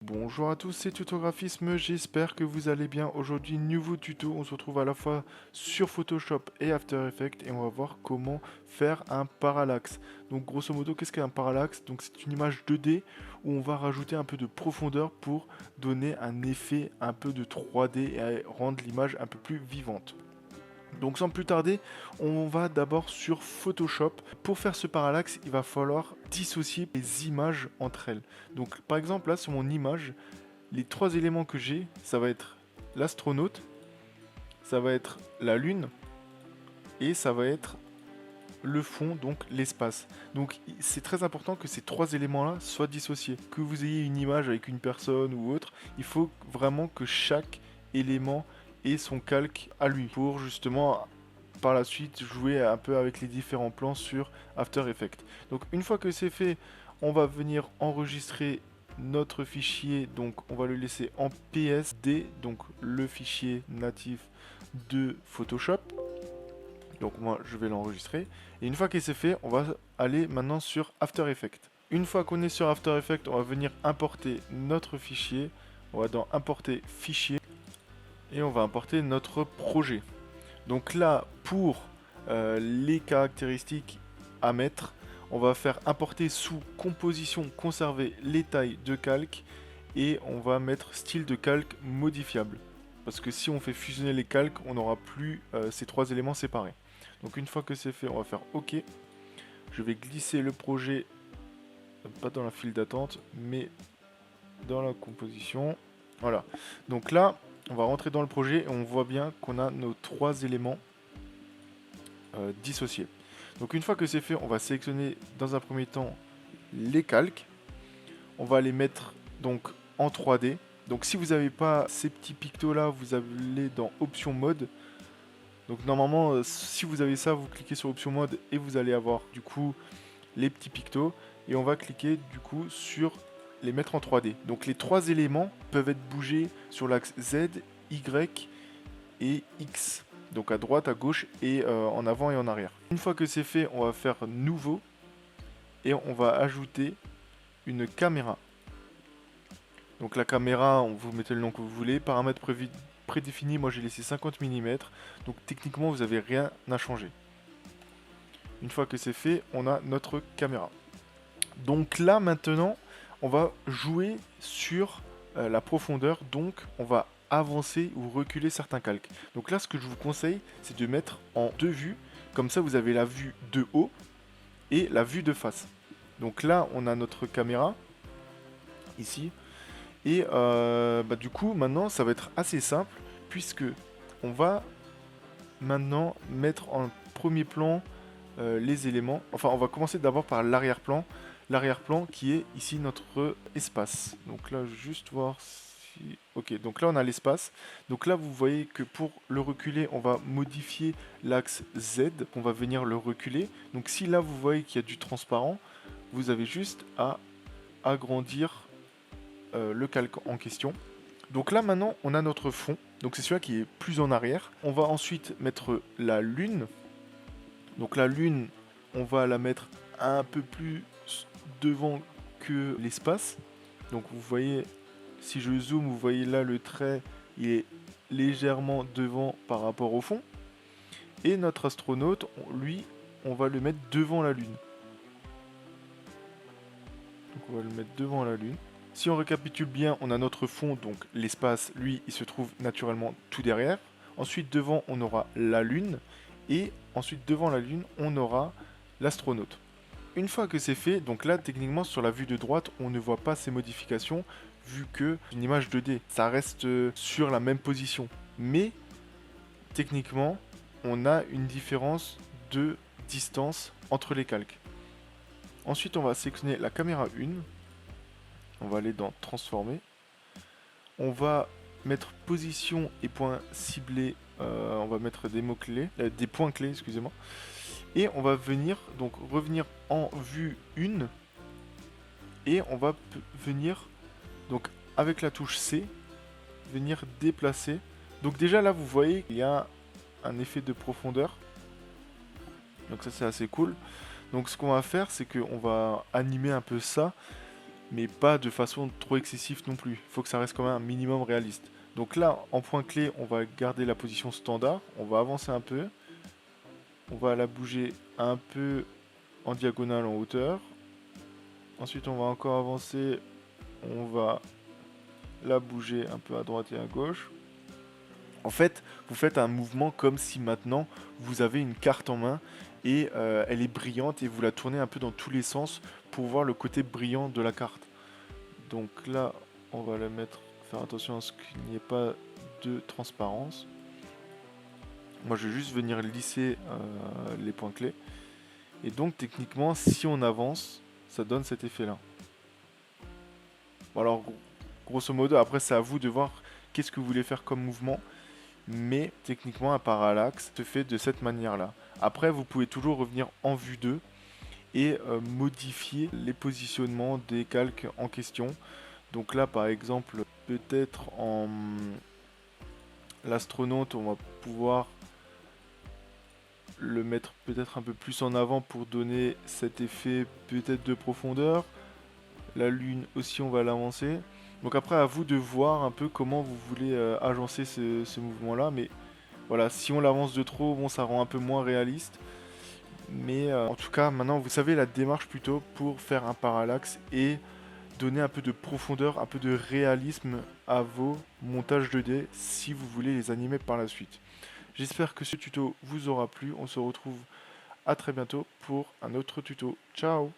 Bonjour à tous, c'est Tutographisme, j'espère que vous allez bien. Aujourd'hui, nouveau tuto, on se retrouve à la fois sur Photoshop et After Effects et on va voir comment faire un parallaxe. Donc grosso modo, qu'est-ce qu'un parallaxe? Donc c'est une image 2D où on va rajouter un peu de profondeur pour donner un effet un peu de 3D et rendre l'image un peu plus vivante. Donc sans plus tarder, on va d'abord sur Photoshop. Pour faire ce parallaxe, il va falloir dissocier les images entre elles. Donc par exemple là sur mon image, les trois éléments que j'ai, ça va être l'astronaute, ça va être la lune et ça va être le fond, donc l'espace. Donc c'est très important que ces trois éléments-là soient dissociés. Que vous ayez une image avec une personne ou autre, il faut vraiment que chaque élément ait son calque à lui pour justement par la suite jouer un peu avec les différents plans sur After Effects. Donc une fois que c'est fait, on va venir enregistrer notre fichier, donc on va le laisser en PSD, donc le fichier natif de Photoshop. Donc moi je vais l'enregistrer. Et une fois que c'est fait, on va aller maintenant sur After Effects. Une fois qu'on est sur After Effects, on va venir importer notre fichier. On va dans Importer fichier et on va importer notre projet. Donc là, pour les caractéristiques à mettre, on va faire importer sous composition conserver les tailles de calque et on va mettre style de calque modifiable. Parce que si on fait fusionner les calques, on n'aura plus ces trois éléments séparés. Donc une fois que c'est fait, on va faire OK. Je vais glisser le projet, pas dans la file d'attente, mais dans la composition. Voilà. Donc là, on va rentrer dans le projet et on voit bien qu'on a nos trois éléments dissociés. Donc une fois que c'est fait, on va sélectionner dans un premier temps les calques. On va les mettre donc en 3D. Donc si vous n'avez pas ces petits pictos là, vous allez dans Option Mode. Donc normalement, si vous avez ça, vous cliquez sur Option Mode et vous allez avoir du coup les petits pictos. Et on va cliquer du coup sur les mettre en 3D. Donc les trois éléments peuvent être bougés sur l'axe Z, Y et X. Donc à droite, à gauche et en avant et en arrière. Une fois que c'est fait, on va faire nouveau et on va ajouter une caméra. Donc la caméra, vous mettez le nom que vous voulez, paramètres prédéfinis, moi j'ai laissé 50 mm, donc techniquement vous n'avez rien à changer. Une fois que c'est fait, on a notre caméra. Donc là maintenant, on va jouer sur la profondeur, donc on va avancer ou reculer certains calques. Donc là ce que je vous conseille, c'est de mettre en deux vues, comme ça vous avez la vue de haut et la vue de face. Donc là on a notre caméra, ici, et du coup maintenant ça va être assez simple, puisque on va maintenant mettre en premier plan les éléments. Enfin on va commencer d'abord par l'arrière-plan. L'arrière-plan qui est ici notre espace. Donc là juste voir si... Ok, donc là on a l'espace. Donc là vous voyez que pour le reculer on va modifier l'axe Z. On va venir le reculer. Donc si là vous voyez qu'il y a du transparent, vous avez juste à agrandir le calque en question. Donc là maintenant on a notre fond, donc c'est celui-là qui est plus en arrière. On va ensuite mettre la lune. Donc la lune, on va la mettre un peu plus devant que l'espace. Donc vous voyez, si je zoome, vous voyez là le trait, il est légèrement devant par rapport au fond. Et notre astronaute, lui, on va le mettre devant la lune. Donc on va le mettre devant la lune. Si on récapitule bien, on a notre fond, donc l'espace, lui, il se trouve naturellement tout derrière. Ensuite, devant, on aura la Lune. Et ensuite, devant la Lune, on aura l'astronaute. Une fois que c'est fait, donc là, techniquement, sur la vue de droite, on ne voit pas ces modifications, vu que une image 2D, ça reste sur la même position. Mais, techniquement, on a une différence de distance entre les calques. Ensuite, on va sélectionner la caméra 1. On va aller dans transformer. On va mettre position et point ciblé. On va mettre des mots clés, des points clés, excusez-moi. Et on va venir donc revenir en vue 1 et on va venir donc avec la touche C venir déplacer. Donc déjà là vous voyez qu'il y a un effet de profondeur. Donc ça c'est assez cool. Donc ce qu'on va faire c'est qu'on va animer un peu ça. mais pas de façon trop excessive non plus. Il faut que ça reste quand même un minimum réaliste. Donc là, en point clé, on va garder la position standard, on va avancer un peu, on va la bouger un peu en diagonale en hauteur. Ensuite, on va encore avancer, on va la bouger un peu à droite et à gauche. En fait, vous faites un mouvement comme si maintenant vous avez une carte en main et elle est brillante et vous la tournez un peu dans tous les sens pour voir le côté brillant de la carte. Donc là, on va la mettre, faire attention à ce qu'il n'y ait pas de transparence. Moi, je vais juste venir lisser les points clés. Et donc, techniquement, si on avance, ça donne cet effet-là. Bon, alors, grosso modo, après, c'est à vous de voir qu'est-ce que vous voulez faire comme mouvement. Mais techniquement, un parallaxe se fait de cette manière-là. Après, vous pouvez toujours revenir en vue 2 et modifier les positionnements des calques en question. Donc là, par exemple, peut-être en l'astronaute, on va pouvoir le mettre peut-être un peu plus en avant pour donner cet effet peut-être de profondeur. La lune aussi, on va l'avancer. Donc après, à vous de voir un peu comment vous voulez agencer ce mouvement-là. Mais voilà, si on l'avance de trop, bon, ça rend un peu moins réaliste. Mais en tout cas, maintenant, vous savez la démarche plutôt pour faire un parallaxe et donner un peu de profondeur, un peu de réalisme à vos montages 2D si vous voulez les animer par la suite. J'espère que ce tuto vous aura plu. On se retrouve à très bientôt pour un autre tuto. Ciao!